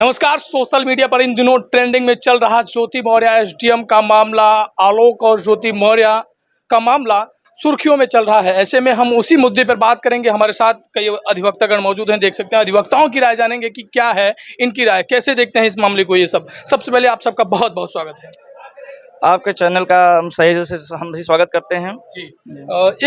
नमस्कार। Social media पर इन दिनों ट्रेंडिंग में चल रहा ज्योति मौर्य एसडीएम का मामला, आलोक और ज्योति मौर्य का मामला सुर्खियों में चल रहा है। ऐसे में हम उसी मुद्दे पर बात करेंगे। हमारे साथ कई अधिवक्तागण मौजूद हैं, देख सकते हैं। अधिवक्ताओं की राय जानेंगे कि क्या है इनकी राय, कैसे देखते हैं इस मामले को। ये सब सबसे पहले आप सबका बहुत बहुत स्वागत है। आपके चैनल का हम सही से हम भी स्वागत करते हैं जी।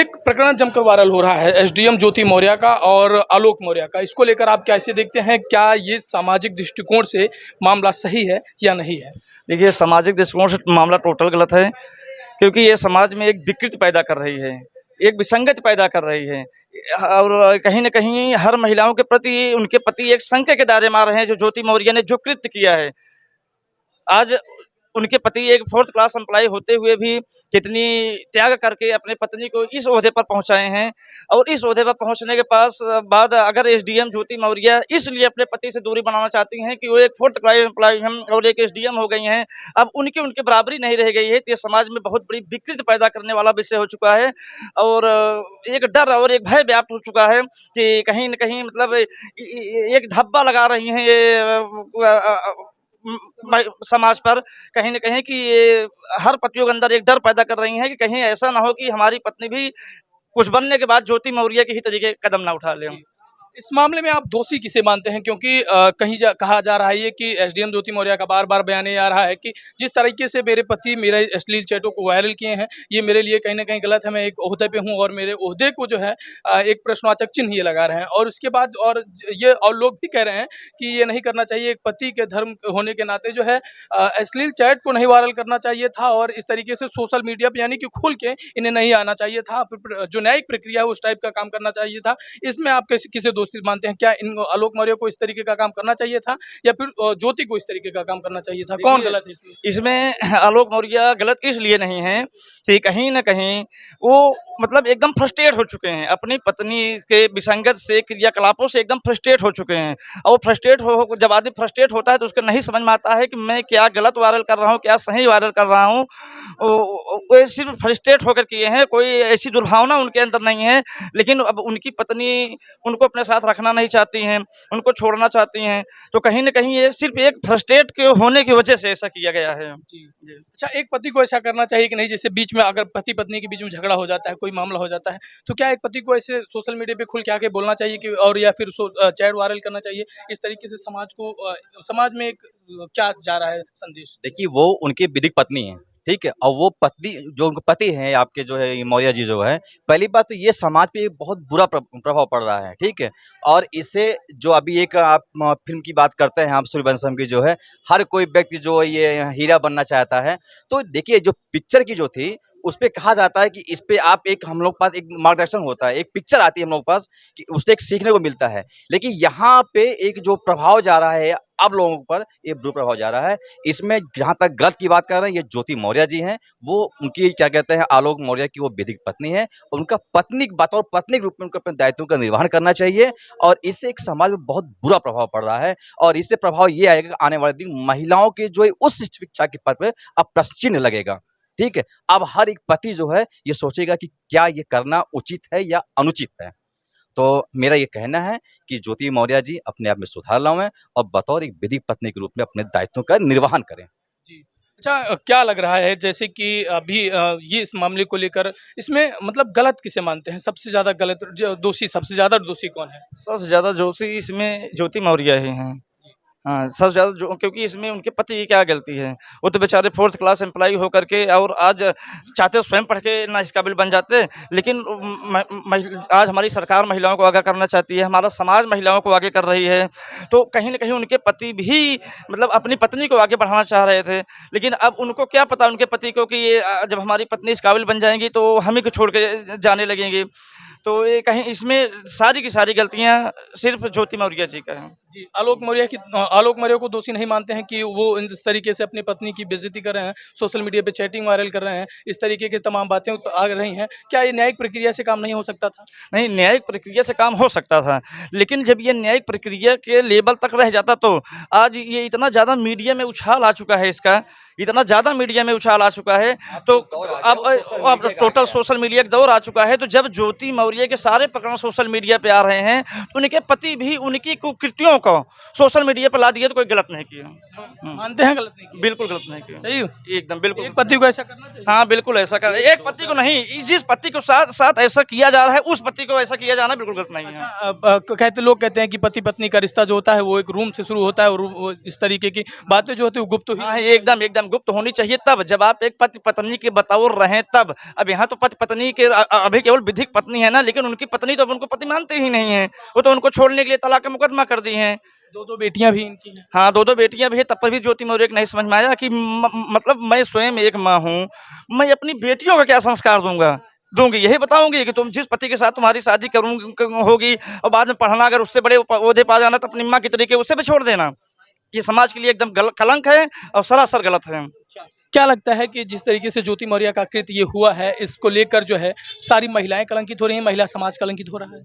एक प्रकरण जमकर वायरल हो रहा है एसडीएम ज्योति मौर्य का और आलोक मौर्य का। इसको लेकर आप कैसे देखते हैं? क्या ये सामाजिक दृष्टिकोण से मामला सही है या नहीं है? देखिए, सामाजिक दृष्टिकोण से मामला टोटल गलत है, क्योंकि ये समाज में एक विकृति पैदा कर रही है, एक विसंगति पैदा कर रही है और कहीं न कहीं हर महिलाओं के प्रति उनके पति एक संकट के दायरे में आ रहे हैं। जो ज्योति मौर्य ने जो कृत्य किया है, आज उनके पति एक 4th क्लास एम्प्लॉय होते हुए भी कितनी त्याग करके अपने पत्नी को इस ओहदे पर पहुंचाए हैं। और इस ओहदे पर पहुंचने के बाद अगर एसडीएम ज्योति मौर्य इसलिए अपने पति से दूरी बनाना चाहती हैं कि वो एक 4th क्लास एम्प्लॉय हैं और एक एसडीएम हो गई हैं, अब उनकी बराबरी नहीं रह गई है, तो ये समाज में बहुत बड़ी विकृति पैदा करने वाला विषय हो चुका है। और एक डर और एक भय व्याप्त हो चुका है कि कहीं न कहीं मतलब एक धब्बा लगा रही हैं ये समाज पर, कहीं न कहीं कि ये हर पतियों के अंदर एक डर पैदा कर रही हैं कि कहीं ऐसा ना हो कि हमारी पत्नी भी कुछ बनने के बाद ज्योति मौर्य के ही तरीके कदम ना उठा लें। इस मामले में आप दोषी किसे मानते हैं? क्योंकि कहीं कहा जा रहा है ये कि एसडीएम ज्योति मौर्य का बार बार बयान आ रहा है कि जिस तरीके से मेरे पति मेरे अश्लील चैटों को वायरल किए हैं, ये मेरे लिए कहीं ना कहीं गलत है। मैं एक ओहदे पे हूँ और मेरे ओहदे को जो है एक प्रश्नवाचक चिन्ह ये लगा रहे हैं। और उसके बाद और लोग भी कह रहे हैं कि ये नहीं करना चाहिए। एक पति के धर्म होने के नाते जो है अश्लील चैट को नहीं वायरल करना चाहिए था और इस तरीके से सोशल मीडिया पर यानी कि खुल के इन्हें नहीं आना चाहिए था। जो न्यायिक प्रक्रिया है उस टाइप का काम करना चाहिए था। इसमें आप किसे दोस्ती मानते हैं? क्या इन आलोक मौर्य को इस तरीके का काम करना चाहिए था या फिर ज्योति को इस तरीके का काम करना चाहिए था? कौन गलत है इसमें आलोक मौर्य गलत इसलिए नहीं है कि कहीं न कहीं वो मतलब एकदम फ्रस्ट्रेट हो चुके हैं, अपनी पत्नी के विसंगत से क्रियाकलापों से एकदम फ्रस्ट्रेट हो चुके हैं। और फ्रस्ट्रेट हो जब आदमी फ्रस्ट्रेट होता है तो उसको नहीं समझ में आता है कि मैं क्या गलत वायरल कर रहा हूँ, क्या सही वायरल कर रहा हूँ। वो सिर्फ फ्रस्ट्रेट होकर किए हैं, कोई ऐसी दुर्भावना उनके अंदर नहीं है। लेकिन अब उनकी पत्नी उनको अपने साथ रखना नहीं चाहती हैं, उनको छोड़ना चाहती हैं, तो कहीं न कहीं ये सिर्फ एक फ्रस्ट्रेट के होने की वजह से ऐसा किया गया है। जी। अच्छा, एक पति को ऐसा करना चाहिए कि नहीं? जैसे बीच में अगर पति पत्नी के बीच में झगड़ा हो जाता है, कोई मामला हो जाता है, तो क्या एक पति को ऐसे सोशल मीडिया पे खुल के आके बोलना चाहिए कि और या फिर चैट वायरल करना चाहिए? इस तरीके से समाज में एक क्या जा रहा है संदेश? देखिए, वो उनकी विधिक पत्नी है, ठीक है? और वो पत्नी जो उनके पति हैं आपके जो है ये मौर्य जी जो है, पहली बात तो ये समाज पे एक बहुत बुरा प्रभाव पड़ रहा है, ठीक है? और इससे जो अभी एक आप फ़िल्म की बात करते हैं आप सूर्यवंशम की जो है, हर कोई व्यक्ति जो ये हीरा बनना चाहता है। तो देखिए जो पिक्चर की जो थी, उसपे कहा जाता है कि इस पे आप एक हम लोग के पास एक मार्गदर्शन होता है, एक पिक्चर आती है हम लोग के पास कि उससे एक सीखने को मिलता है। लेकिन यहाँ पे एक जो प्रभाव जा रहा है अब लोगों पर, ये दुष्प्रभाव जा रहा है। इसमें जहाँ तक गलत की बात कर रहे हैं, ये ज्योति मौर्य जी हैं, वो उनकी क्या कहते हैं आलोक मौर्य की वो विधिक पत्नी है। उनका पत्नी बतौर पत्नी के रूप में उनको अपने दायित्वों का निर्वहन करना चाहिए और इससे एक समाज में बहुत बुरा प्रभाव पड़ रहा है। और इससे प्रभाव ये आएगा कि आने वाले दिन महिलाओं के जो है उस शिक्षा के पद पे अब प्रश्न चिन्ह लगेगा, ठीक है? अब हर एक पति जो है ये सोचेगा कि क्या ये करना उचित है या अनुचित है। तो मेरा ये कहना है कि ज्योति मौर्य जी अपने आप में सुधार लाएं और बतौर एक विधिक पत्नी के रूप में अपने दायित्वों का निर्वहन करें। जी। अच्छा, क्या लग रहा है जैसे कि अभी ये इस मामले को लेकर इसमें मतलब गलत किसे मानते हैं? सबसे ज़्यादा गलत दोषी, सबसे ज़्यादा दोषी कौन है? सबसे ज़्यादा दोषी इसमें ज्योति मौर्य ही हैं। हाँ, सबसे ज़्यादा जो क्योंकि इसमें उनके पति की क्या गलती है? वो तो बेचारे 4th क्लास एम्प्लॉय होकर के और आज चाहते स्वयं पढ़ के ना इस काबिल बन जाते। लेकिन आज हमारी सरकार महिलाओं को आगे करना चाहती है, हमारा समाज महिलाओं को आगे कर रही है। तो कहीं न कहीं उनके पति भी मतलब अपनी पत्नी को आगे बढ़ाना चाह रहे थे। लेकिन अब उनको क्या पता उनके पति को कि ये जब हमारी पत्नी इस काबिल बन जाएँगी तो हम ही को छोड़ के जाने लगेंगे। तो ये कहीं इसमें सारी की सारी गलतियाँ सिर्फ ज्योति मौर्य जी का है। जी। आलोक मौर्य को दोषी नहीं मानते हैं कि वो इस तरीके से अपनी पत्नी की बेइज्जती कर रहे हैं, सोशल मीडिया पे चैटिंग वायरल कर रहे हैं, इस तरीके की तमाम बातें तो आ रही हैं। क्या ये न्यायिक प्रक्रिया से काम नहीं हो सकता था? नहीं, न्यायिक प्रक्रिया से काम हो सकता था, लेकिन जब ये न्यायिक प्रक्रिया के लेवल तक रह जाता तो आज ये इतना ज़्यादा मीडिया में उछाल आ चुका है इसका, इतना ज़्यादा मीडिया में उछाल आ चुका है। तो अब टोटल सोशल मीडिया का दौर आ चुका है। तो जब ज्योति मौर्य मौर्य के सारे प्रकरण सोशल मीडिया पे आ रहे हैं, तो उनके पति भी उनकी कुकृतियों को सोशल मीडिया पर ला दिया, तो कोई गलत नहीं किया। मानते हैं गलत नहीं किया? बिल्कुल गलत नहीं किया, सही। एकदम बिल्कुल। एक पति को ऐसा करना चाहिए? हाँ बिल्कुल ऐसा कर, एक पति को नहीं, जिस पति को साथ साथ ऐसा किया जा रहा है उस पति को ऐसा किया जाना बिल्कुल गलत नहीं है। लोग कहते हैं कि पति पत्नी का रिश्ता जो होता है वो एक रूम से शुरू होता है, और वो इस तरीके की बातें जो होती है वो गुप्त ही। हाँ एकदम एकदम गुप्त होनी चाहिए, तब जब आप एक पति पत्नी के बतौर रहें तब। अब यहाँ तो पति पत्नी के अभी केवल विधिक पत्नी है ना, लेकिन उनकी पत्नी तो अब उनको पति मानते ही नहीं है, वो तो उनको छोड़ने के लिए तलाक का मुकदमा कर दी है। दो बेटियां भी इनकी हैं। हाँ, दो बेटियां भी है, तब पर भी ज्योति मौर्य को नहीं समझ में आया कि मतलब मैं स्वयं एक माँ हूँ, मैं अपनी बेटियों का क्या संस्कार दूंगी, यही बताऊंगी कि तुम जिस पति के साथ तुम्हारी शादी होगी और बाद में पढ़ना, अगर उससे बड़े ओहदे पा जाना तो अपनी माँ की तरीके उससे भी छोड़ देना। ये समाज के लिए एकदम कलंक है और सरासर गलत है। क्या लगता है कि जिस तरीके से ज्योति मौर्य का कृत्य ये हुआ है, इसको लेकर जो है सारी महिलाएं कलंकित हो रही हैं, महिला समाज कलंकित हो रहा है?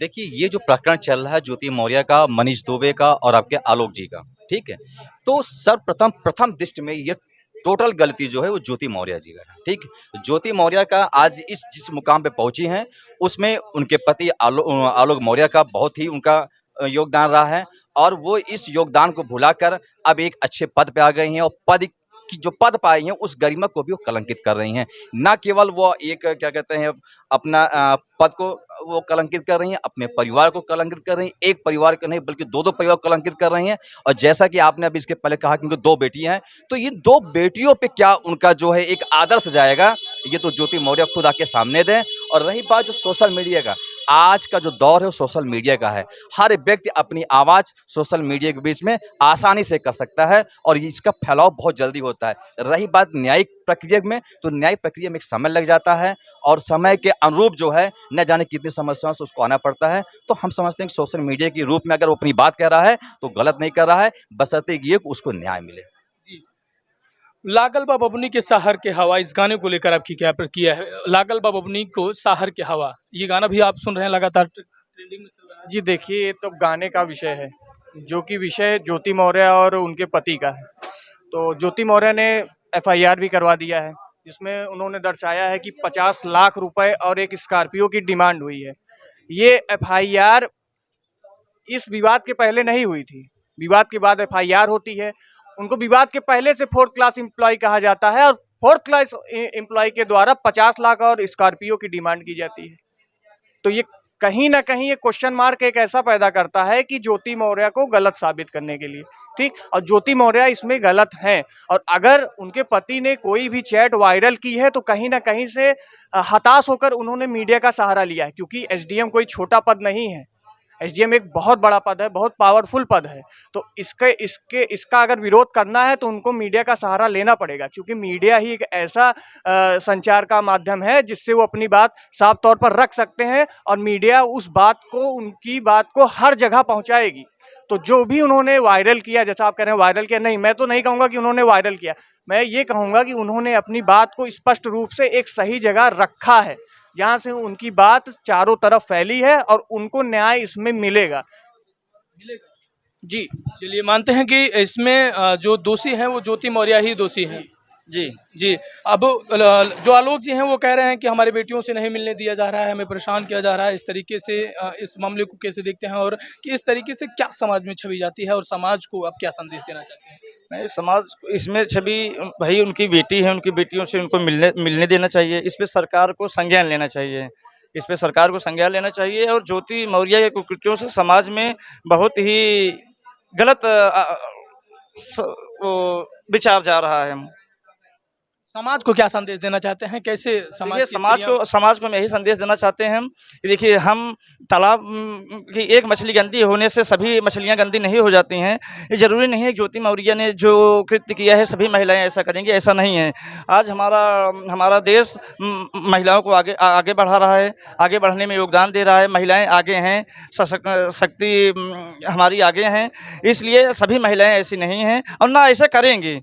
देखिए, ये जो प्रकरण चल रहा है ज्योति मौर्य का, मनीष दुबे का और आपके आलोक जी का, ठीक है, तो प्रथम दृष्टि में ये टोटल गलती जो है वो ज्योति मौर्य जी का है। ठीक, ज्योति मौर्य का आज जिस मुकाम पे पहुंची हैं उसमें उनके पति आलोक मौर्य का बहुत ही उनका योगदान रहा है, और वो इस योगदान को भुलाकर अब एक अच्छे पद पे आ गई हैं, और पद की जो पद पाई हैं उस गरिमा को भी वो कलंकित कर रही हैं। ना केवल वो एक क्या कहते हैं अपना पद को वो कलंकित कर रही हैं, अपने परिवार को कलंकित कर रही हैं, एक परिवार को नहीं बल्कि दो परिवार को कलंकित कर रही हैं। और जैसा कि आपने अभी इसके पहले कहा कि उनकी दो बेटियां हैं, तो ये दो बेटियों पे क्या उनका जो है एक आदर्श जाएगा, ये तो ज्योति मौर्य खुद आके सामने दें। और रही बात जो सोशल मीडिया का, आज का जो दौर है वो सोशल मीडिया का है, हर व्यक्ति अपनी आवाज़ सोशल मीडिया के बीच में आसानी से कर सकता है और इसका फैलाव बहुत जल्दी होता है। रही बात न्यायिक प्रक्रिया में, तो न्यायिक प्रक्रिया में एक समय लग जाता है और समय के अनुरूप जो है न जाने कितनी समस्याओं से उसको आना पड़ता है। तो हम समझते हैं कि सोशल मीडिया के रूप में अगर वो अपनी बात कह रहा है तो गलत नहीं कर रहा है, बशर्ते ये कि उसको न्याय मिले। लागल बा बबुनी के साहर के हवा, इस गाने को लेकर आपकी क्या प्रतिक्रिया है? लागल बा बबुनी को साहर के हवा, ये गाना भी आप सुन रहे हैं, लगातार ट्रेंडिंग में चल रहा है। जी देखिए, ये तो गाने का विषय है, जो कि विषय ज्योति मौर्य और उनके पति का है। तो ज्योति मौर्य ने एफआईआर भी करवा दिया है, जिसमें उन्होंने दर्शाया है कि 50 लाख रुपए और एक स्कॉर्पियो की डिमांड हुई है। ये एफआईआर इस विवाद के पहले नहीं हुई थी, विवाद के बाद एफआईआर होती है। उनको विवाद के पहले से 4th क्लास एम्प्लॉय कहा जाता है, और 4th क्लास एम्प्लॉय के द्वारा 50 लाख और स्कॉर्पियो की डिमांड की जाती है। तो ये कहीं ना कहीं ये क्वेश्चन मार्क एक ऐसा पैदा करता है कि ज्योति मौर्य को गलत साबित करने के लिए, ठीक, और ज्योति मौर्य इसमें गलत हैं। और अगर उनके पति ने कोई भी चैट वायरल की है तो कहीं ना कहीं से हताश होकर उन्होंने मीडिया का सहारा लिया है, क्योंकि एसडीएम कोई छोटा पद नहीं है, एसडीएम एक बहुत बड़ा पद है, बहुत पावरफुल पद है। तो इसका अगर विरोध करना है तो उनको मीडिया का सहारा लेना पड़ेगा, क्योंकि मीडिया ही एक ऐसा संचार का माध्यम है जिससे वो अपनी बात साफ तौर पर रख सकते हैं, और मीडिया उस बात को, उनकी बात को हर जगह पहुंचाएगी। तो जो भी उन्होंने वायरल किया, जैसा आप कह रहे हैं वायरल किया, नहीं, मैं तो नहीं कहूँगा कि उन्होंने वायरल किया, मैं ये कहूँगा कि उन्होंने अपनी बात को स्पष्ट रूप से एक सही जगह रखा है, जहां से उनकी बात चारों तरफ फैली है, और उनको न्याय इसमें मिलेगा। जी, चलिए, मानते हैं कि इसमें जो दोषी हैं वो ज्योति मौर्य ही दोषी हैं। जी जी, अब जो आलोक जी हैं वो कह रहे हैं कि हमारी बेटियों से नहीं मिलने दिया जा रहा है, हमें परेशान किया जा रहा है। इस तरीके से इस मामले को कैसे देखते हैं, और कि इस तरीके से क्या समाज में छवि जाती है, और समाज को आप क्या संदेश देना चाहते हैं? नहीं, समाज इसमें छवि, भाई उनकी बेटी है, उनकी बेटियों से उनको मिलने देना चाहिए। इस पे सरकार को संज्ञान लेना चाहिए, इस पे सरकार को संज्ञान लेना चाहिए। और ज्योति मौर्य के कुकृत्यों से समाज में बहुत ही गलत विचार जा रहा है। समाज को क्या संदेश देना चाहते हैं, कैसे समाज को मैं यही संदेश देना चाहते हैं कि देखिए, हम तालाब की एक मछली गंदी होने से सभी मछलियां गंदी नहीं हो जाती हैं। ये ज़रूरी नहीं है कि ज्योति मौर्य ने जो कृत्य किया है सभी महिलाएं ऐसा करेंगी, ऐसा नहीं है। आज हमारा देश महिलाओं को आगे बढ़ा रहा है, आगे बढ़ने में योगदान दे रहा है। महिलाएं आगे हैं, शक्ति हमारी आगे हैं, इसलिए सभी महिलाएं ऐसी नहीं हैं और ना ऐसा करेंगी।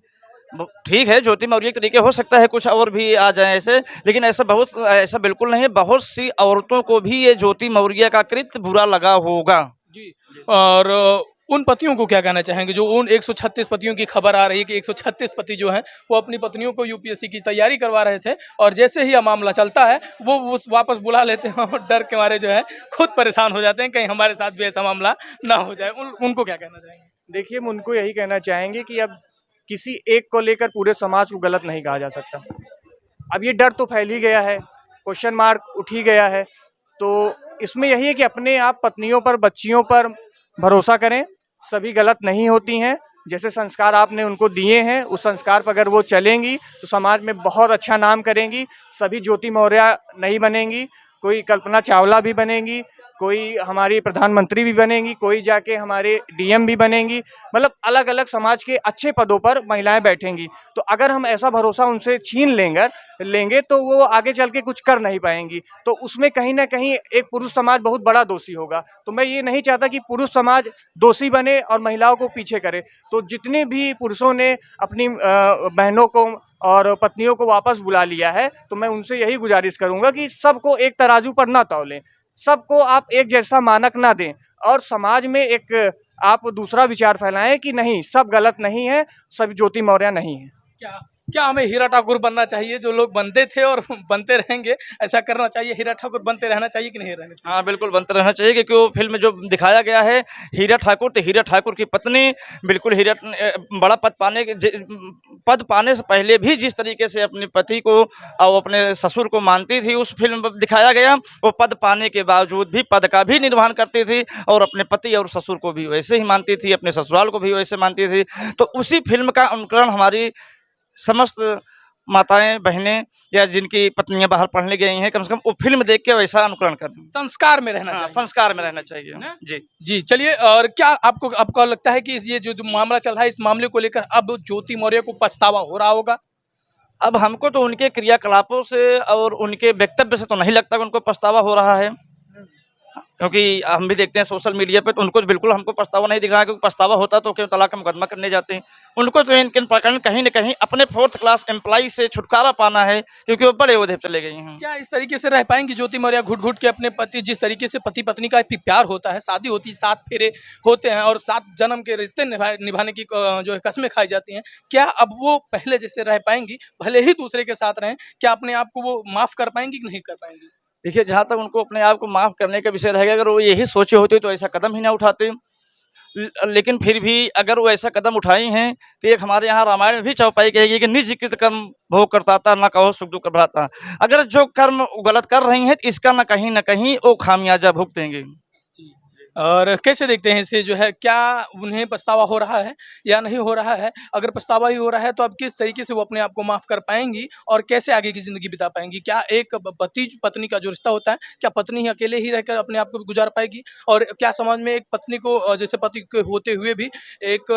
ठीक है, ज्योति मौर्य के तरीके हो सकता है कुछ और भी आ जाए ऐसे, लेकिन ऐसा बिल्कुल नहीं है। बहुत सी औरतों को भी ये ज्योति मौर्य का कृत्य बुरा लगा होगा। जी, और उन पतियों को क्या कहना चाहेंगे जो उन 136 पतियों की खबर आ रही है कि 136 पति जो हैं वो अपनी पत्नियों को यूपीएससी की तैयारी करवा रहे थे और जैसे ही यह मामला चलता है वो वापस बुला लेते हैं और डर के मारे जो है खुद परेशान हो जाते हैं कहीं हमारे साथ भी ऐसा मामला ना हो जाए। उनको क्या कहना चाहेंगे? देखिए, हम उनको यही कहना चाहेंगे कि अब किसी एक को लेकर पूरे समाज को गलत नहीं कहा जा सकता। अब ये डर तो फैल ही गया है, क्वेश्चन मार्क उठ ही गया है, तो इसमें यही है कि अपने आप पत्नियों पर, बच्चियों पर भरोसा करें। सभी गलत नहीं होती हैं। जैसे संस्कार आपने उनको दिए हैं, उस संस्कार पर अगर वो चलेंगी तो समाज में बहुत अच्छा नाम करेंगी। सभी ज्योति मौर्य नहीं बनेंगी, कोई कल्पना चावला भी बनेंगी, कोई हमारी प्रधानमंत्री भी बनेंगी, कोई जाके हमारे डीएम भी बनेंगी। मतलब अलग अलग समाज के अच्छे पदों पर महिलाएं बैठेंगी। तो अगर हम ऐसा भरोसा उनसे छीन लेंगे तो वो आगे चल के कुछ कर नहीं पाएंगी। तो उसमें कहीं ना कहीं एक पुरुष समाज बहुत बड़ा दोषी होगा। तो मैं ये नहीं चाहता कि पुरुष समाज दोषी बने और महिलाओं को पीछे करे। तो जितने भी पुरुषों ने अपनी बहनों को और पत्नियों को वापस बुला लिया है, तो मैं उनसे यही गुजारिश करूंगा कि सबको एक तराजू पर ना तौलें, सबको आप एक जैसा मानक ना दें और समाज में एक आप दूसरा विचार फैलाएं कि नहीं, सब गलत नहीं है, सब ज्योति मौर्य नहीं है। क्या हमें हीरा ठाकुर बनना चाहिए? जो लोग बनते थे और बनते रहेंगे, ऐसा करना चाहिए? हीरा ठाकुर बनते रहना चाहिए कि नहीं रहना चाहिए? हाँ, बिल्कुल बनते रहना चाहिए, क्योंकि वो फिल्म जो दिखाया गया है हीरा ठाकुर, तो हीरा ठाकुर की पत्नी बिल्कुल बड़ा पद पाने से पहले भी जिस तरीके से अपने पति को और अपने ससुर को मानती थी, उस फिल्म में दिखाया गया। वो पद पाने के बावजूद भी पद का भी निर्वहन करती थी और अपने पति और ससुर को भी वैसे ही मानती थी, अपने ससुराल को भी वैसे मानती थी। तो उसी फिल्म का अनुकरण हमारी समस्त माताएं, बहनें या जिनकी पत्नियां बाहर पढ़ने गई हैं, कम से कम वो फिल्म देख के वैसा अनुकरण करें। संस्कार में रहना चाहिए। संस्कार में रहना चाहिए। जी चलिए, और क्या आपको लगता है कि ये जो मामला चल रहा है, इस मामले को लेकर अब ज्योति मौर्य को पछतावा हो रहा होगा? अब हमको तो उनके क्रियाकलापों से और उनके वक्तव्य से तो नहीं लगता कि उनको पछतावा हो रहा है, क्योंकि हम भी देखते हैं सोशल मीडिया पे, तो उनको बिल्कुल हमको पछतावा नहीं दिख रहा है। क्योंकि पछतावा होता तो क्यों तलाक का मुकदमा करने जाते हैं। उनको तो इनके प्रकरण कहीं न कहीं अपने 4th क्लास एम्प्लॉय से छुटकारा पाना है, क्योंकि वो बड़े ओहदे पे चले गए हैं। क्या इस तरीके से रह पाएंगी ज्योति मौर्य घुट घुट के अपने पति, जिस तरीके से पति पत्नी का प्यार होता है, शादी होती है, 7 फेरे होते हैं और 7 जन्म के रिश्ते निभाने की जो है कस्में खाई जाती हैं, क्या अब वो पहले जैसे रह पाएंगी? भले ही दूसरे के साथ रहें, क्या अपने आप को वो माफ़ कर पाएंगी कि नहीं कर पाएंगी? देखिए, जहाँ तक उनको अपने आप को माफ़ करने का विषय रहेगा, अगर वो यही सोचे होते तो ऐसा कदम ही ना उठाते। लेकिन फिर भी अगर वो ऐसा कदम उठाई हैं, तो एक हमारे यहाँ रामायण में भी चौपाई कहेगी कि निज कृत कर्म भोग करता था, न कहो सुख दुख भ्राता। अगर जो कर्म गलत कर रही हैं, तो इसका न कहीं वो खामियाजा भुगतेंगे। और कैसे देखते हैं इसे, जो है क्या उन्हें पछतावा हो रहा है या नहीं हो रहा है? अगर पछतावा ही हो रहा है तो अब किस तरीके से वो अपने आप को माफ़ कर पाएंगी और कैसे आगे की ज़िंदगी बिता पाएंगी? क्या एक पति पत्नी का जो रिश्ता होता है, क्या पत्नी ही अकेले ही रहकर अपने आप को गुजार पाएगी? और क्या समाज में एक पत्नी को जैसे पति के होते हुए भी एक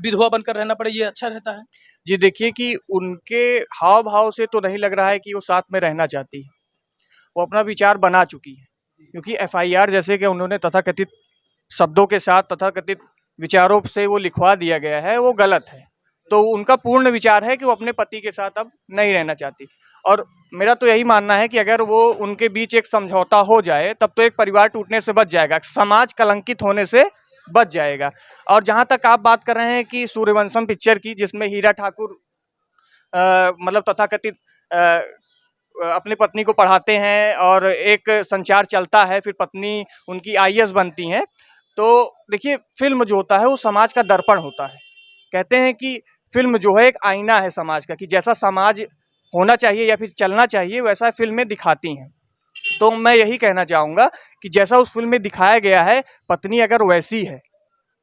विधवा बनकर रहना पड़े, ये अच्छा रहता है? जी देखिए, कि उनके हाव भाव से तो नहीं लग रहा है कि वो साथ में रहना चाहती है। वो अपना विचार बना चुकी है, क्योंकि एफआईआर जैसे कि उन्होंने तथाकथित शब्दों के साथ, तथाकथित विचारों से वो लिखवा दिया गया है, वो गलत है। तो उनका पूर्ण विचार है कि वो अपने पति के साथ अब नहीं रहना चाहती। और मेरा तो यही मानना है कि अगर वो उनके बीच एक समझौता हो जाए, तब तो एक परिवार टूटने से बच जाएगा, समाज कलंकित होने से बच जाएगा। और जहाँ तक आप बात कर रहे हैं कि सूर्यवंशम पिक्चर की, जिसमें हीरा ठाकुर मतलब तथाकथित अपनी पत्नी को पढ़ाते हैं और एक संचार चलता है, फिर पत्नी उनकी आईएएस बनती हैं। तो देखिए, फिल्म जो होता है वो समाज का दर्पण होता है। कहते हैं कि फिल्म जो है एक आईना है समाज का, कि जैसा समाज होना चाहिए या फिर चलना चाहिए वैसा फिल्में दिखाती हैं। तो मैं यही कहना चाहूँगा कि जैसा उस फिल्म में दिखाया गया है, पत्नी अगर वैसी है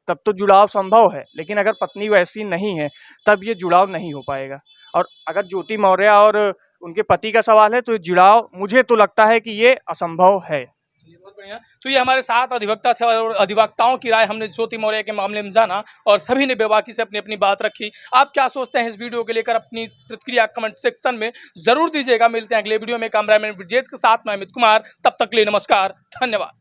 तब तो जुड़ाव संभव है, लेकिन अगर पत्नी वैसी नहीं है तब ये जुड़ाव नहीं हो पाएगा। और अगर ज्योति मौर्य और उनके पति का सवाल है, तो जुड़ाव मुझे तो लगता है कि ये असंभव है। बहुत बढ़िया। तो ये हमारे 7 अधिवक्ता थे और अधिवक्ताओं की राय हमने ज्योति मौर्य के मामले में जाना और सभी ने बेबाकी से अपनी अपनी बात रखी। आप क्या सोचते हैं इस वीडियो को लेकर? अपनी प्रतिक्रिया कमेंट सेक्शन में जरूर दीजिएगा। मिलते हैं अगले वीडियो में कैमरामैन विजेश के साथ, मैं अमित कुमार। तब तक के लिए नमस्कार, धन्यवाद।